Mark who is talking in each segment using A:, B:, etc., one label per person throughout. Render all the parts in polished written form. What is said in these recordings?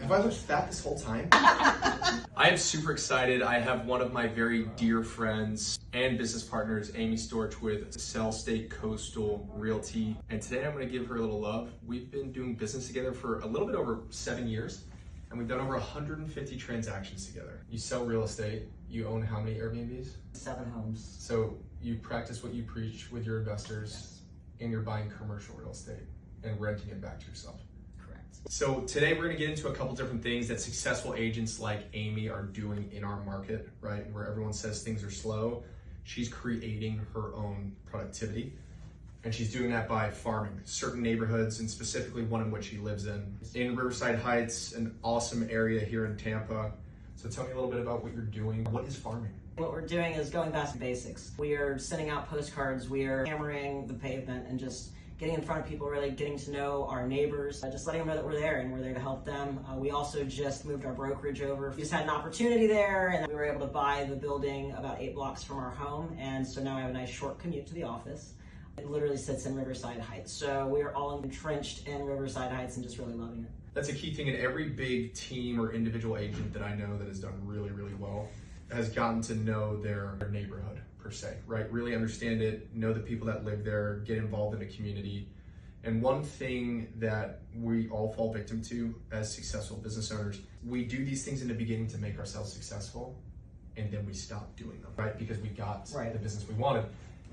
A: Have I looked fat this whole time? I am super excited. I have one of my very dear friends and business partners, Amy Storch with Sell State Coastal Realty. And today I'm gonna give her a little love. We've been doing business together for a little bit over 7 years, and we've done over 150 transactions together. You sell real estate. You own how many Airbnbs?
B: 7 homes.
A: So you practice what you preach with your investors, and you're buying commercial real estate and renting it back to yourself. So today we're going to get into a couple different things that successful agents like Amy are doing in our market, right? Where everyone says things are slow, she's creating her own productivity. And she's doing that by farming certain neighborhoods, and specifically one in which she lives in Riverside Heights, an awesome area here in Tampa. So tell me a little bit about what you're doing. What is farming?
B: What we're doing is going back to basics. We are sending out postcards, we are hammering the pavement and just getting in front of people, really getting to know our neighbors, just letting them know that we're there and we're there to help them. We also just moved our brokerage over. We just had an opportunity there, and we were able to buy the building about 8 blocks from our home, and so now I have a nice short commute to the office. It literally sits in Riverside Heights, so we are all entrenched in Riverside Heights and just really loving it.
A: That's a key thing, and every big team or individual agent that I know that has done really, really well has gotten to know their neighborhood per se, right? Really understand it, know the people that live there, get involved in the community. And one thing that we all fall victim to as successful business owners, we do these things in the beginning to make ourselves successful, and then we stop doing them, right? Because we got the business we wanted.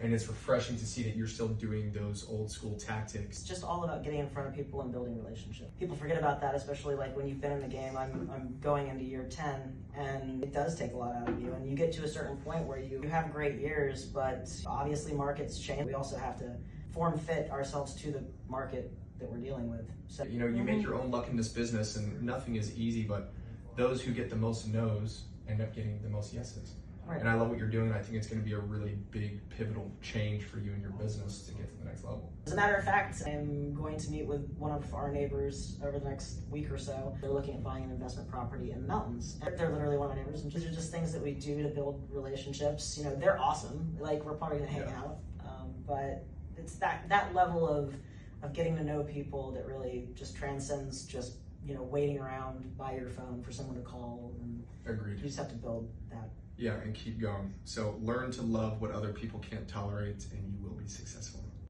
A: And it's refreshing to see that you're still doing those old school tactics.
B: It's just all about getting in front of people and building relationships. People forget about that, especially like when you've been in the game. I'm going into year 10, and it does take a lot out of you. And you get to a certain point where you have great years, but obviously markets change. We also have to form fit ourselves to the market that we're dealing with. So
A: you make your own luck in this business, and nothing is easy, but those who get the most no's end up getting the most yeses. Right. And I love what you're doing. I think it's going to be a really big, pivotal change for you and your business to get to the next level.
B: As a matter of fact, I'm going to meet with one of our neighbors over the next week or so. They're looking at buying an investment property in the mountains. They're literally one of my neighbors, and these are just things that we do to build relationships. They're awesome. Like, we're probably going to hang out, but it's that level of getting to know people that really just transcends just waiting around by your phone for someone to call. And
A: agreed.
B: You just have to build that.
A: Yeah, and keep going. So learn to love what other people can't tolerate, and you will be successful.